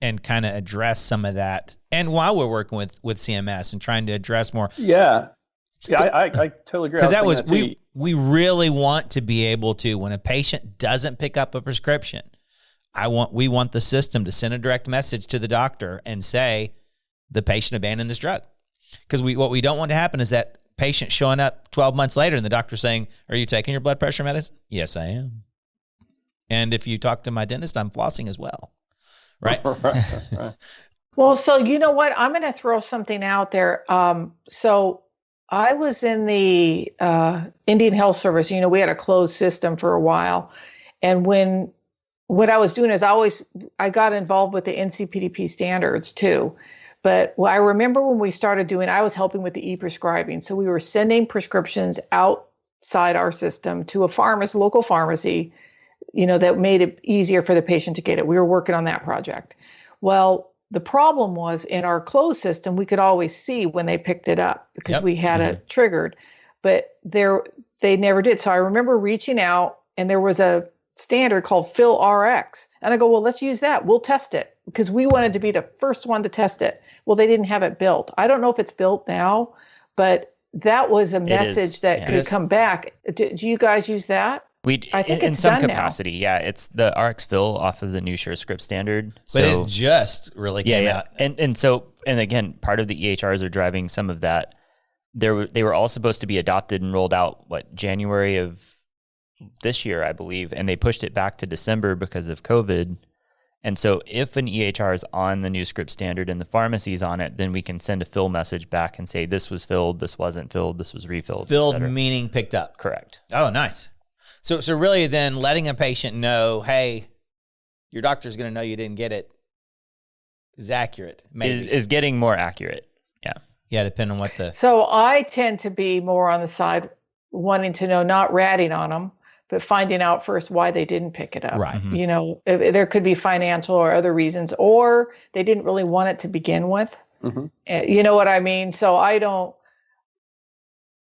and kind of address some of that. And while we're working with CMS and trying to address more. Yeah. Yeah, I totally agree. Because that was we really want to be able to, when a patient doesn't pick up a prescription, we want the system to send a direct message to the doctor and say the patient abandoned this drug. Because what we don't want to happen is that patient showing up 12 months later and the doctor saying, "Are you taking your blood pressure medicine?" "Yes, I am." "And if you talk to my dentist, I'm flossing as well." Right? Right. Well, so you know what? I'm going to throw something out there. So I was in the Indian Health Service. We had a closed system for a while. And what I was doing is I got involved with the NCPDP standards too. But I remember when we started I was helping with the e-prescribing. So we were sending prescriptions outside our system to a local pharmacy, that made it easier for the patient to get it. We were working on that project. Well, the problem was in our closed system, we could always see when they picked it up because we had it triggered, but they never did. So I remember reaching out, and there was a standard called PhilRx. And I go, well, let's use that. We'll test it, because we wanted to be the first one to test it. Well, they didn't have it built. I don't know if it's built now, but that was a message that could come back. Do you guys use that? I think in it's some done capacity, yeah. It's the RX Fill off of the new SureScript standard. But it just really came out. And again, part of the EHRs are driving some of that. They were all supposed to be adopted and rolled out, January of this year, I believe, and they pushed it back to December because of COVID. And so if an EHR is on the new script standard and the pharmacy's on it, then we can send a fill message back and say, this was filled, this wasn't filled, this was refilled. Filled meaning picked up. Correct. Oh, nice. So really then letting a patient know, hey, your doctor's going to know you didn't get it is accurate. Maybe. Is getting more accurate. Yeah. Yeah, depending on what the... So I tend to be more on the side wanting to know, not ratting on them, but finding out first why they didn't pick it up. Right. Mm-hmm. If there could be financial or other reasons, or they didn't really want it to begin with. Mm-hmm. You know what I mean? So I don't,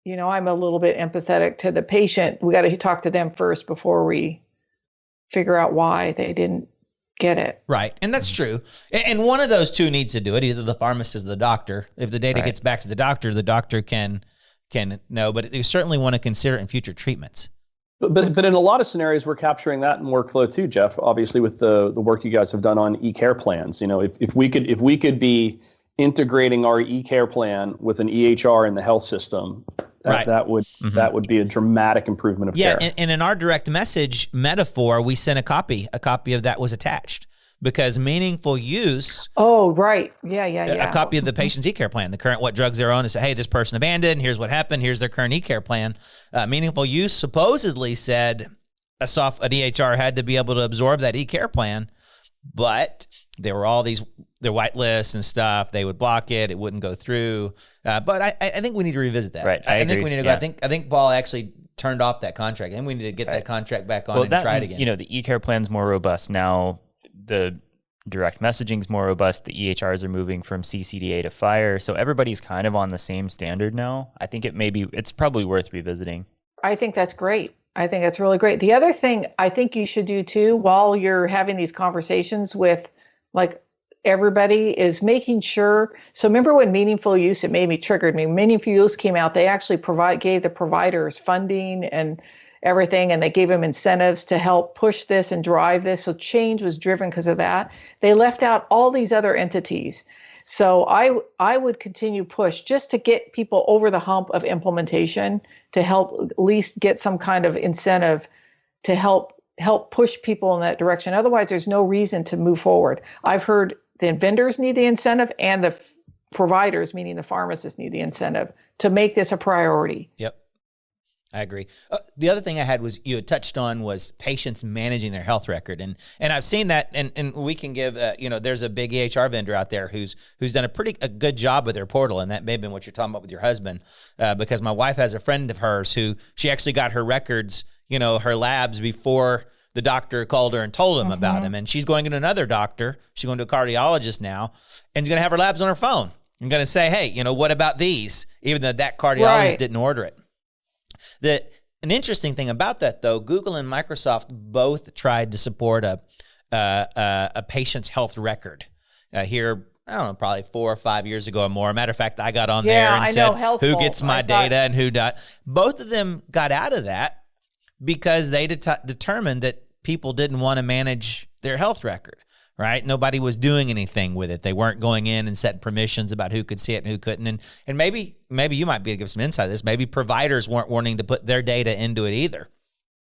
I'm a little bit empathetic to the patient. We got to talk to them first before we figure out why they didn't get it. Right. And that's true. And one of those two needs to do it, either the pharmacist or the doctor. If the data gets back to the doctor can know, but you certainly want to consider it in future treatments. But in a lot of scenarios, we're capturing that in workflow too, Jeff. Obviously, with the work you guys have done on e-care plans, if we could be integrating our e-care plan with an EHR in the health system, that would be a dramatic improvement of care. Yeah, and in our direct message metaphor, we sent a copy of that was attached. because meaningful use. Oh, right. Yeah. A copy of the patient's e-care plan, the current what drugs they're on, and say, hey, this person abandoned. Here's what happened. Here's their current e-care plan. Meaningful use supposedly said an EHR had to be able to absorb that e-care plan, but there were all these their white lists and stuff. They would block it. It wouldn't go through. But I think we need to revisit that. Right. I think agree. we need to go. I think Paul actually turned off that contract, and we need to get that contract back on and try it again. You know, the e-care plan's more robust now. The direct messaging's more robust. The EHRs are moving from CCDA to FHIR. So everybody's kind of on the same standard now. I think it's probably worth revisiting. I think that's great. I think that's really great. The other thing I think you should do too, while you're having these conversations with like everybody, is making sure. So remember when meaningful use, triggered me. Meaningful use came out. They actually gave the providers funding and everything, and they gave them incentives to help push this and drive this. So change was driven because of that. They left out all these other entities. So I would continue push just to get people over the hump of implementation, to help at least get some kind of incentive to help push people in that direction. Otherwise, there's no reason to move forward. I've heard the vendors need the incentive and the providers, meaning the pharmacists, need the incentive to make this a priority. Yep. I agree. The other thing I had was you had touched on was patients managing their health record, and I've seen that, and we can give there's a big EHR vendor out there who's done a good job with their portal, and that may have been what you're talking about with your husband, because my wife has a friend of hers who she actually got her records, her labs before the doctor called her and told him about them, and she's going to another doctor. She's going to a cardiologist now, and she's going to have her labs on her phone. I'm going to say, hey, what about these? Even though that cardiologist didn't order it. An interesting thing about that, though, Google and Microsoft both tried to support a patient's health record here. I don't know, probably 4 or 5 years ago or more. Matter of fact, I got on there and said, who gets my data and who not. Both of them got out of that because they determined that people didn't want to manage their health record. Right? Nobody was doing anything with it. They weren't going in and setting permissions about who could see it and who couldn't. And maybe you might be able to give some insight to this. Maybe providers weren't wanting to put their data into it either.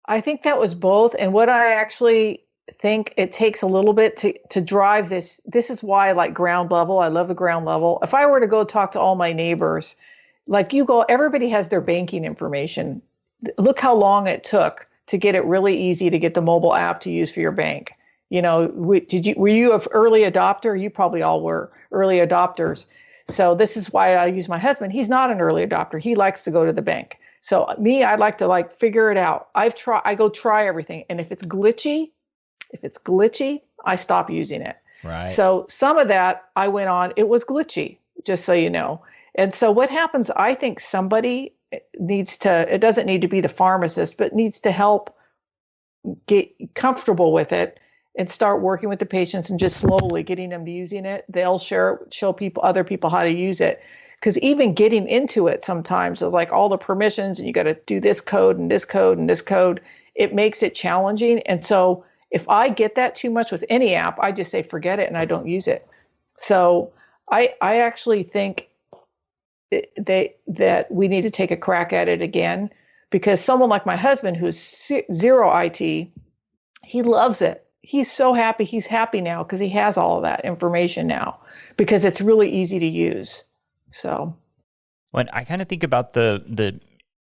I think that was both. And what I actually think it takes a little bit to drive this. This is why I like ground level. I love the ground level. If I were to go talk to all my neighbors, everybody has their banking information. Look how long it took to get it really easy to get the mobile app to use for your bank. Were you an early adopter? You probably all were early adopters. So this is why I use my husband. He's not an early adopter. He likes to go to the bank. So me, I'd like to figure it out. I go try everything. And if it's glitchy, I stop using it. Right. So some of that I went on, it was glitchy, just so you know. And so what happens, I think somebody it doesn't need to be the pharmacist, but needs to help get comfortable with it and start working with the patients and just slowly getting them to using it. They'll show other people how to use it. Because even getting into it sometimes, of all the permissions and you got to do this code and this code and this code, it makes it challenging. And so if I get that too much with any app, I just say, forget it, and I don't use it. So I actually think that we need to take a crack at it again, because someone like my husband, who's zero IT, he loves it. He's so happy. He's happy now because he has all of that information now, because it's really easy to use. So when I kind of think about the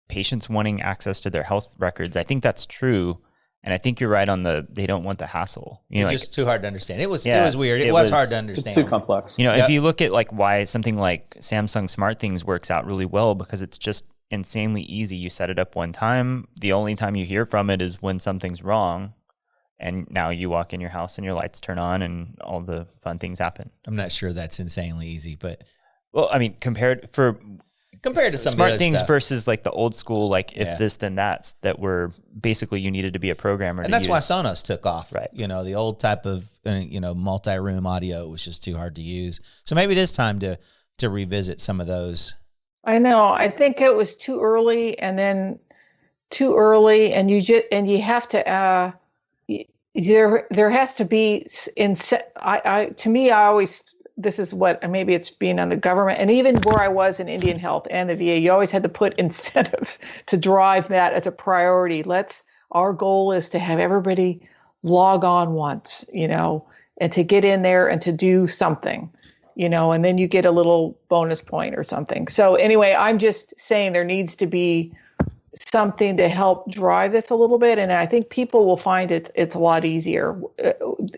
patients wanting access to their health records, I think that's true. And I think you're right on they don't want the hassle. It's just too hard to understand. It was weird. It was hard to understand. It's too complex. If you look at why something like Samsung SmartThings works out really well, because it's just insanely easy. You set it up one time. The only time you hear from it is when something's wrong. And now you walk in your house and your lights turn on and all the fun things happen. I'm not sure that's insanely easy, but compared to some smart things versus the old school, if this then that's that were basically you needed to be a programmer. And that's why Sonos took off. Right. The old type of multi-room audio was just too hard to use. So maybe it is time to revisit some of those. I know. I think it was too early, and you have to. There has to be this is what, maybe it's being on the government, and even where I was in Indian Health and the VA, you always had to put incentives to drive that as a priority. Our goal is to have everybody log on once, and to get in there and to do something, and then you get a little bonus point or something. So anyway, I'm just saying there needs to be something to help drive this a little bit. And I think people will find it's a lot easier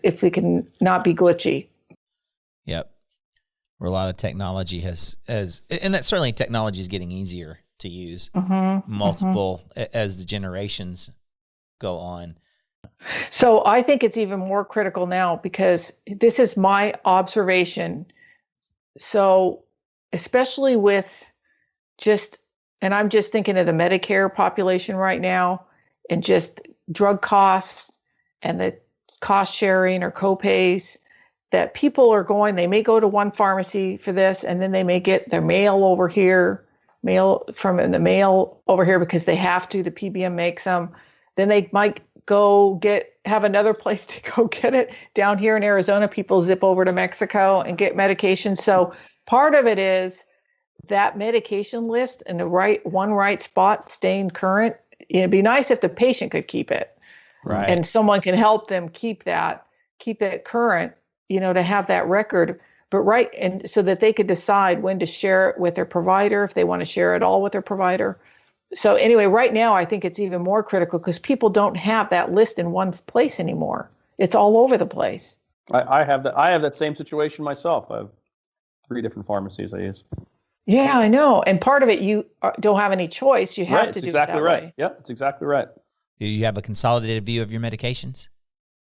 if we can not be glitchy. Yep. Where a lot of technology has, and that certainly technology is getting easier to use, multiple as the generations go on. So I think it's even more critical now because this is my observation. So especially with and I'm just thinking of the Medicare population right now and just drug costs and the cost sharing or copays that people are going, they may go to one pharmacy for this and then they may get their mail over here, mail over here because they have to, the PBM makes them. Then they might go have another place to go get it. Down here in Arizona, people zip over to Mexico and get medication. So part of it is that medication list in the right spot, staying current. It'd be nice if the patient could keep it, right? And someone can help them keep it current, to have that record. But and so that they could decide when to share it with their provider, if they want to share it all with their provider. So anyway, right now I think it's even more critical because people don't have that list in one place anymore. It's all over the place. I have that same situation myself. I have 3 different pharmacies I use. Yeah, I know. And part of it, you don't have any choice. You have to do exactly it that right. way. Yeah, it's exactly right. Do you have a consolidated view of your medications?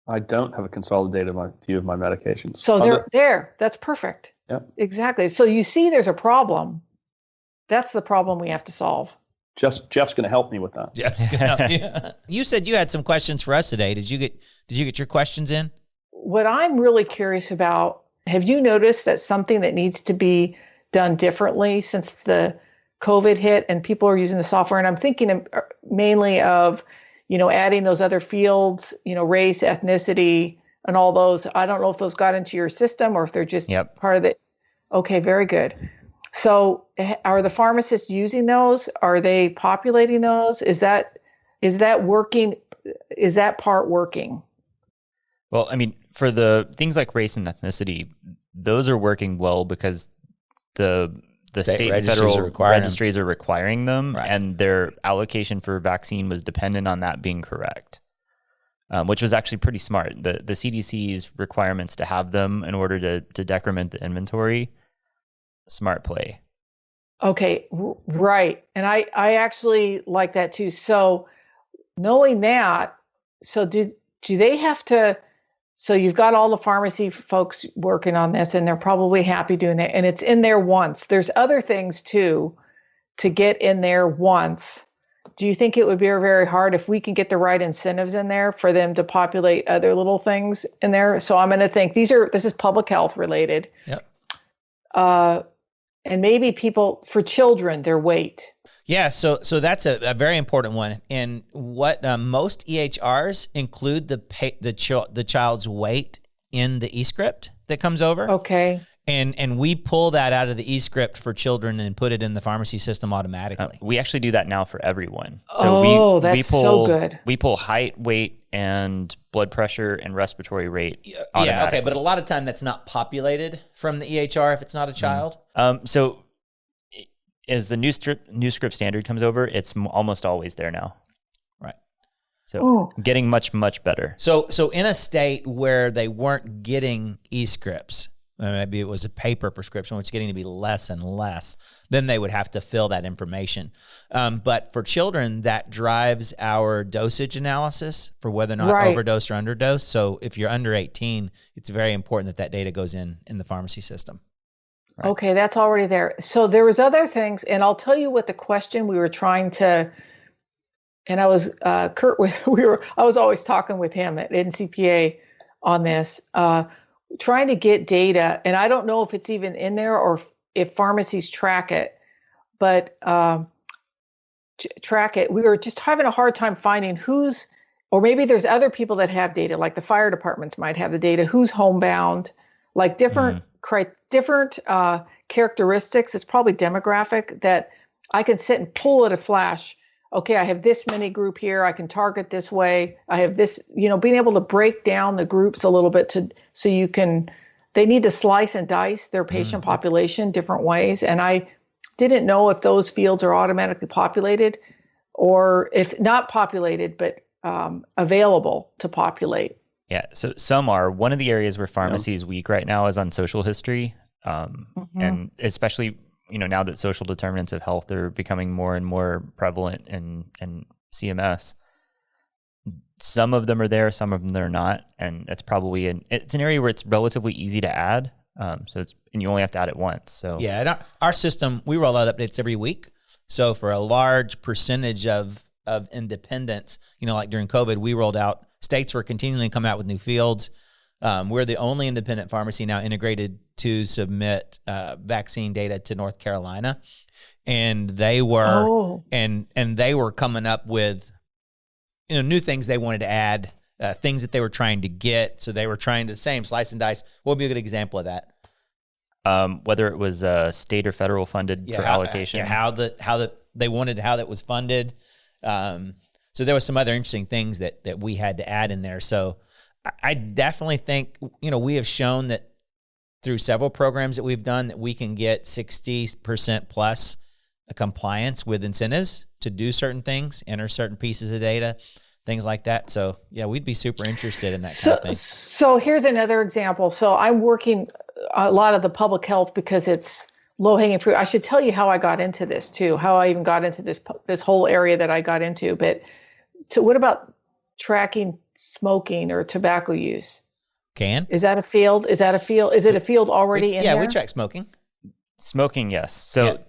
I don't have a consolidated view of my medications. So there. That's perfect. Yep. Exactly. So you see there's a problem. That's the problem we have to solve. Jeff's going to help me with that. Jeff's going to help you. You said you had some questions for us today. Did you get your questions in? What I'm really curious about, have you noticed that something that needs to be done differently since the COVID hit and people are using the software? And I'm thinking mainly of, adding those other fields, race, ethnicity, and all those. I don't know if those got into your system or if they're just part of it. Okay, very good. So are the pharmacists using those? Are they populating those? Is that working? Is that part working? Well, I mean, for the things like race and ethnicity, those are working well because the state and federal registries are requiring them, right, and their allocation for vaccine was dependent on that being correct, which was actually pretty smart. The CDC's requirements to have them in order to decrement the inventory, smart play. Okay, right. And I actually like that too. So knowing that, so do they have to, so you've got all the pharmacy folks working on this and they're probably happy doing that. And it's in there once. There's other things too to get in there once. Do you think it would be very hard if we can get the right incentives in there for them to populate other little things in there? So I'm going to think this is public health related. Yep. And maybe people, for children, their weight. Yeah, so that's a very important one. And what most EHRs include the child's weight in the e-script that comes over. Okay. And we pull that out of the e-script for children and put it in the pharmacy system automatically. We actually do that now for everyone. So that's so good. We pull height, weight, and blood pressure and respiratory rate. Yeah, okay, but a lot of time that's not populated from the EHR if it's not a child. So as the new script standard comes over, it's almost always there now. Right. So getting much, much better. So in a state where they weren't getting e-scripts, maybe it was a paper prescription, which is getting to be less and less, then they would have to fill that information. But for children, that drives our dosage analysis for whether or not overdose or underdose. So if you're under 18, it's very important that data goes in the pharmacy system. Right. Okay, that's already there. So there was other things, and I'll tell you what the question we were trying to, and I was, Kurt, I was always talking with him at NCPA on this, trying to get data, and I don't know if it's even in there or if pharmacies track it, but track it. We were just having a hard time finding or maybe there's other people that have data, like the fire departments might have the data, who's homebound, like different characteristics. It's probably demographic that I can sit and pull at a flash okay, I have this many group here, I can target this way. I have this, being able to break down the groups a little bit so you can, they need to slice and dice their patient population different ways. And I didn't know if those fields are automatically populated or if not populated, but available to populate. Yeah, so some are. One of the areas where pharmacy is weak right now is on social history, and especially now that social determinants of health are becoming more and more prevalent in CMS. Some of them are there, some of them they're not, and it's probably it's an area where it's relatively easy to add. And you only have to add it once. So yeah, and our system, we roll out updates every week. So for a large percentage of independents, like during COVID, we rolled out, states were continually come out with new fields. We're the only independent pharmacy now integrated to submit vaccine data to North Carolina, and they were and they were coming up with new things they wanted to add, things that they were trying to get. So they were trying to slice and dice. What would be a good example of that? Whether it was state or federal funded for allocation, how that was funded. So there was some other interesting things that we had to add in there. So I definitely think, we have shown that through several programs that we've done that we can get 60% plus compliance with incentives to do certain things, enter certain pieces of data, things like that. So yeah, we'd be super interested in that kind of thing. So here's another example. So I'm working a lot of the public health because it's low-hanging fruit. I should tell you how I got into this too, how I even got into this whole area that I got into. But what about tracking smoking or tobacco use? Is that a field? Is it a field already in there? Yeah, we track smoking. Smoking, yes. So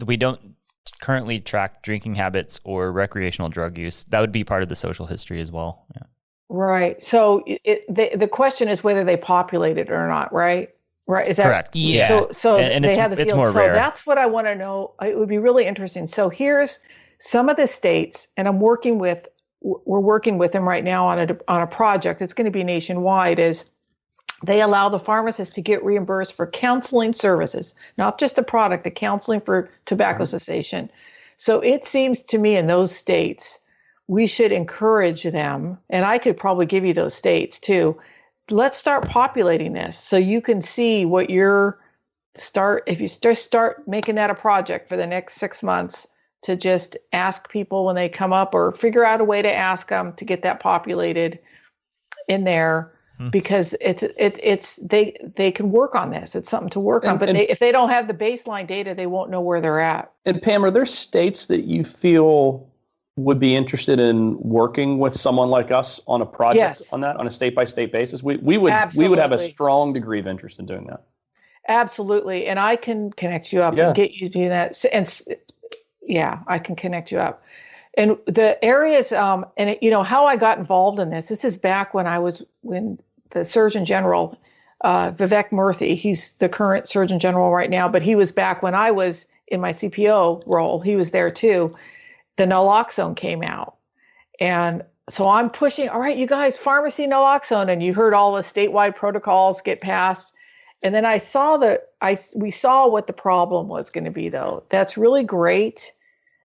we don't currently track drinking habits or recreational drug use. That would be part of the social history as well. Yeah. Right. So the question is whether they populate it or not, right? Right. Is that correct? Yeah. So and they have the field. It's more so rare. That's what I want to know. It would be really interesting. So here's some of the states, and we're working with them right now on a project. It's going to be nationwide. Is they allow the pharmacists to get reimbursed for counseling services, not just the product, the counseling for tobacco cessation. So it seems to me in those states, we should encourage them, and I could probably give you those states too. Let's start populating this so you can see what if you just start making that a project for the next 6 months to just ask people when they come up or figure out a way to ask them to get that populated in there. Because they can work on this. It's something to work on. But if they don't have the baseline data, they won't know where they're at. And Pam, are there states that you feel would be interested in working with someone like us on a project on that, on a state-by-state basis? We would have a strong degree of interest in doing that. Absolutely. And I can connect you up and get you to do that. And I can connect you up. And the areas, how I got involved in this is back when the Surgeon General, Vivek Murthy, he's the current Surgeon General right now, but he was back when I was in my CPO role. He was there too. The naloxone came out. And so I'm pushing, all right, you guys, pharmacy naloxone. And you heard all the statewide protocols get passed. And then we saw what the problem was going to be, though. That's really great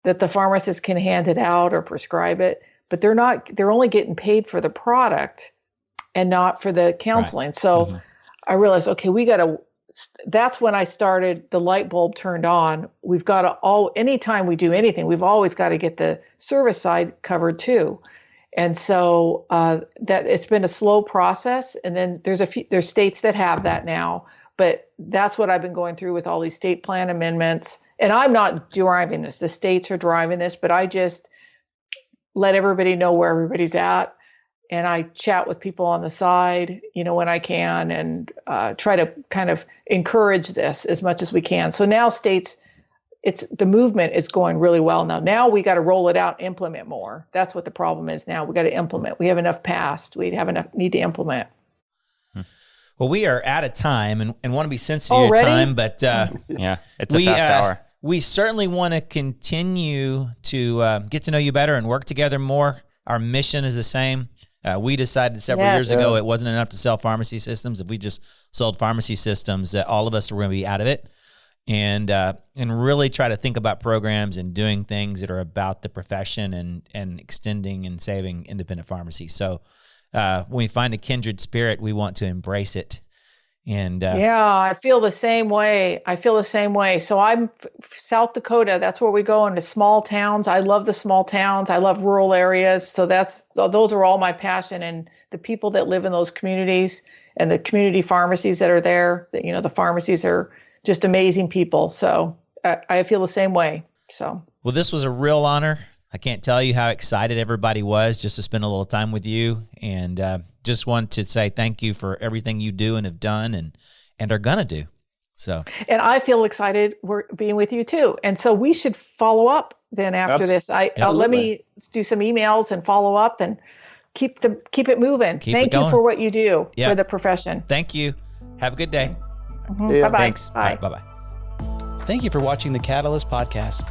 that the pharmacist can hand it out or prescribe it, but they're only getting paid for the product and not for the counseling. Right. So I realized, okay, that's when I started, the light bulb turned on. We've got to anytime we do anything, we've always got to get the service side covered too. And so that it's been a slow process. And then there's states that have that now, but that's what I've been going through with all these state plan amendments. And I'm not driving this. The states are driving this, but I just let everybody know where everybody's at. And I chat with people on the side, when I can, and try to kind of encourage this as much as we can. So now states, the movement is going really well now. Now we got to roll it out, implement more. That's what the problem is now. We got to implement. We have enough passed. We have enough need to implement. Well, we are out of time and want to be sensitive to your time, but it's a fast hour. We certainly want to continue to get to know you better and work together more. Our mission is the same. We decided several years ago it wasn't enough to sell pharmacy systems. If we just sold pharmacy systems, all of us were going to be out of it. and really try to think about programs and doing things that are about the profession and extending and saving independent pharmacy. So when we find a kindred spirit, we want to embrace it. And yeah, I feel the same way. So I'm South Dakota. That's where we go into small towns. I love the small towns. I love rural areas. So those are all my passion, and the people that live in those communities and the community pharmacies that are there. The pharmacies are just amazing people. So I feel the same way. So well, this was a real honor. I can't tell you how excited everybody was just to spend a little time with you, and just want to say thank you for everything you do and have done and are gonna do. So, and I feel excited we're being with you too. And so we should follow up then after this. Let me do some emails and follow up and keep it moving. Thank you for what you do for the profession. Thank you. Have a good day. Bye bye. Thanks. Bye bye. Thank you for watching the Catalyst podcast.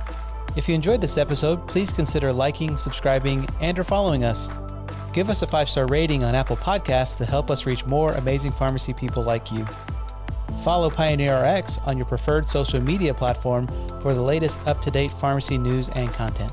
If you enjoyed this episode, please consider liking, subscribing, and or following us. Give us a 5-star rating on Apple Podcasts to help us reach more amazing pharmacy people like you. Follow PioneerRx on your preferred social media platform for the latest up-to-date pharmacy news and content.